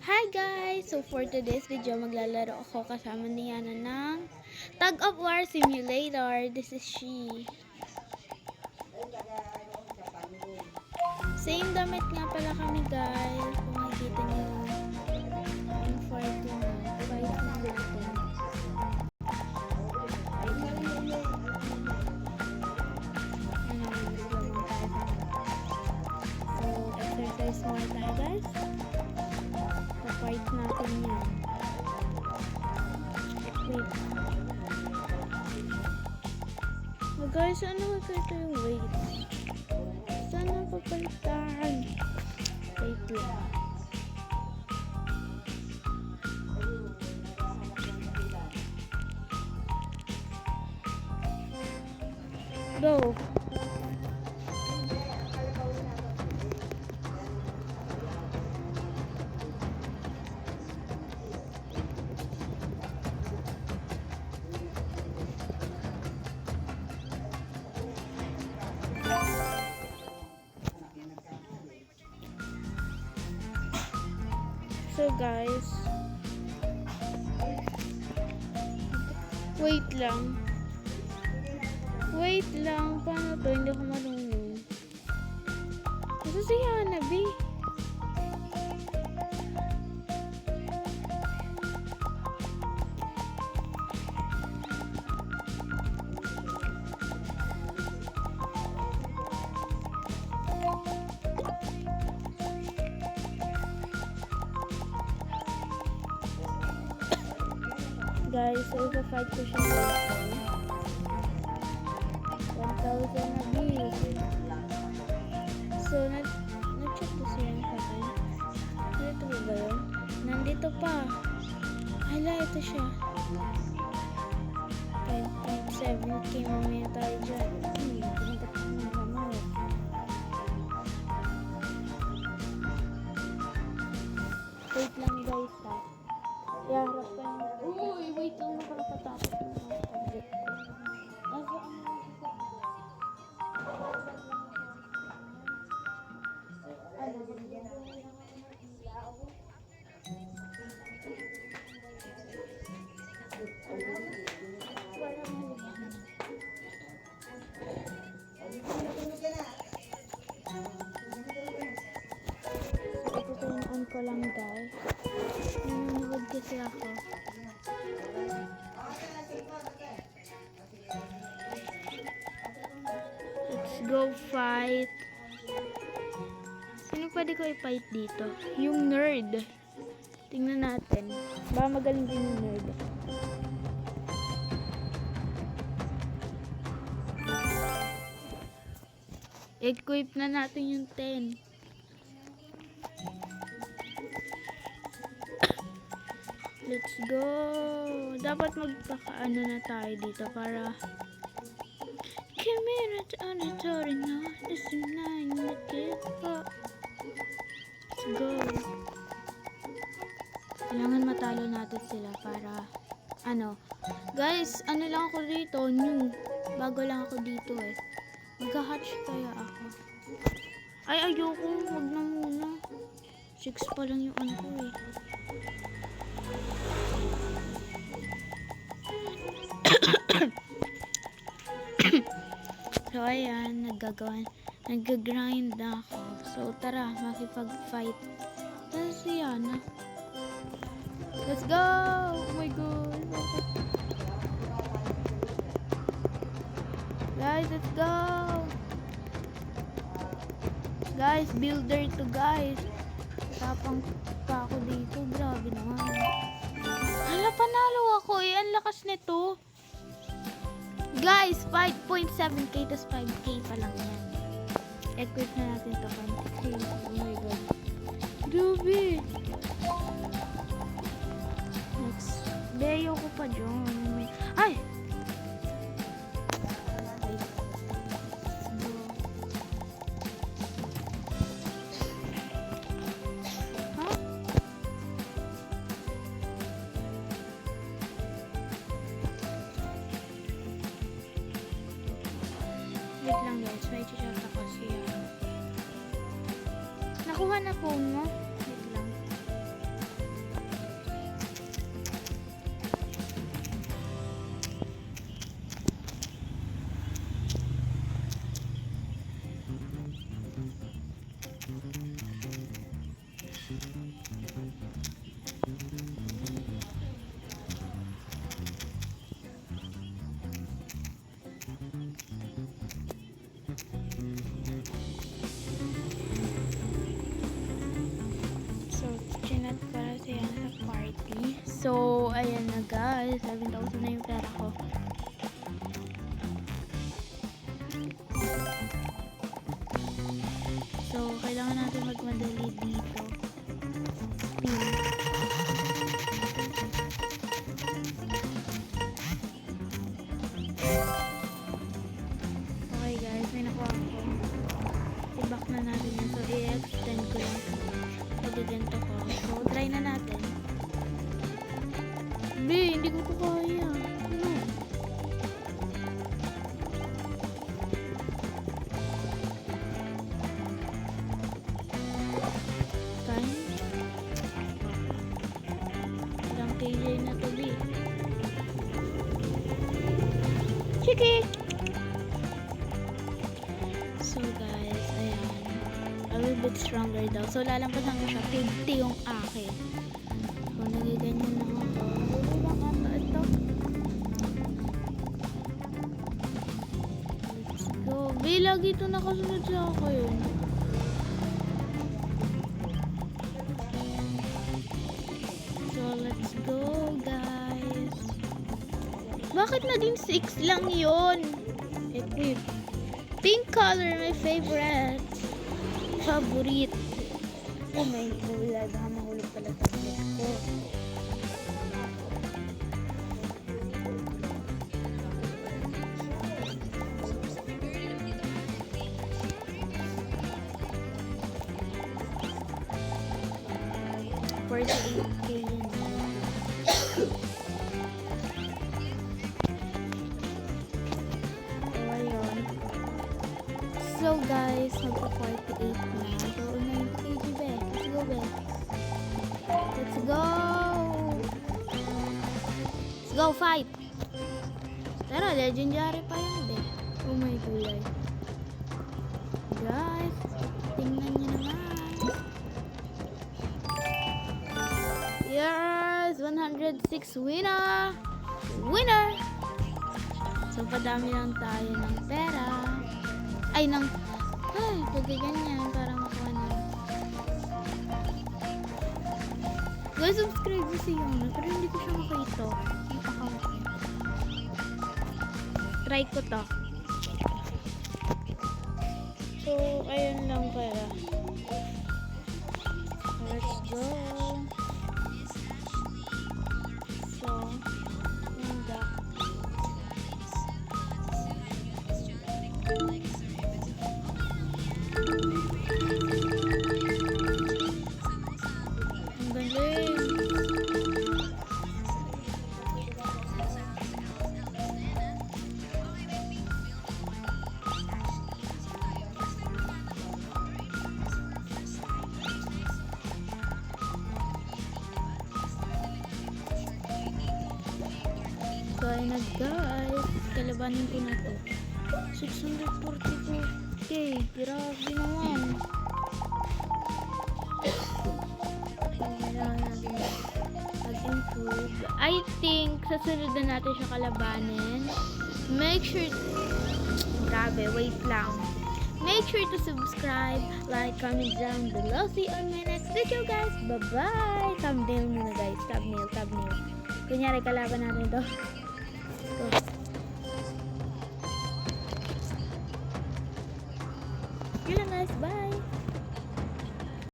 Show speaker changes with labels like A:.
A: Hi guys! So for today's video, maglalaro ako kasama ni Yana ng Tug of War Simulator. This is she. Same damit nga pala kami guys. Kung makikita niyo yung fight na natin. So exercise muna tayo guys. Fight natin yan. Wait. Oh guys, ano ito yung weight? Sana papalitan. Wait lang. Go! So guys, wait lang, paano to? Hindi ko marunong. Kasi si Hanabi. Guys, so ipa-fight ko siya ng 1,000 na big. So, na-check ko siya yung patay. Dito ba yun? Nandito pa. Hala, ito siya. 5.7k mamaya tayo dyan. Pinagkat ko na naman. Wait lang guys ha. Iharap pa yun. Uy, wait lang, nakakatapos yung mga tablet ko. Nasa on ko lang guys. Nanonood kasi ako. Let's go fight. Sino pwede ko i-fight dito? Yung nerd. Tingnan natin. Baka magaling din yung nerd. Equip na natin yung 10. Let's go. Dapat magpaka-ano na tayo dito para Let's go. Kailangan matalo natin sila para guys, ano lang ako dito, new. Bago lang ako dito eh. Mag-hatch kaya ako. Ay, ayoko. Wag na muna. 6 pa lang yung ano ko eh. So ayan, nag-grind na ako. So tara, makipag-fight. Tapos si Yana. Let's go! Oh my god. Guys, let's go! Guys, builder to guys. Tapang pa ako dito. Grabe naman. Hala, panalo ako eh. Ang lakas nito. Guys, 5.7k tas 5k pa lang yan. Equip na natin to 20k. Oh my god. Grabe. Next. Beyo ko pa dyan. Ay! Wait lang guys, may chat ako siya. Nakuha na phone mo? Wait lang. party. So, ayan na guys. 7,000 na yung pera ko. So, kailangan natin magmadali dito. Okay guys, may nakuha ko. I-back na natin yun. So, i-extend ko lang. Pag-ganito ko. So, try na natin. Hindi ko pa kaya. Ano? Time? Ilang KJ na to, B. Chiki! So guys, ayan. A little bit stronger daw. So lalampasan ko siya. 50 yung akin. So nagiganyan na ako. Hindi lang ata ito. Let's go. Lagi ito nakasunod sa ako yun. So let's go guys. Bakit naging 6 lang yun? Equip. Pink color, my favorite. Favorite. Oh my God. Baka mahulog pala tablet ko. $48K yun. So guys, magpa-48 na. So, una yung KG be. Let's go be. Let's go! Let's go fight! Tara, legendary pa yan be. Oh my gulay. Guys, tingnan nyo naman. Yes! 106 winner! Winner! So, padami lang tayo ng pera. Ay, pagkaganyan para makuha na. Guys, subscribe ko si Yona, pero hindi ko siya makita. Yung account niya. Try ko to. So, ayun lang pala. Let's go. So, yun ba? So, ayun na guys. Kalabanin ko na to. 642K. Grabe naman. Kailangan natin mag-improve. I think, sasunod na natin siya kalabanin. Make sure... Grabe, wait lang. Make sure to subscribe, like, comment down below. See you on my next video guys. Bye-bye. Thumbnail muna guys. Thumbnail. Kunyari, kalaban natin ito. Go. Yun lang guys, bye!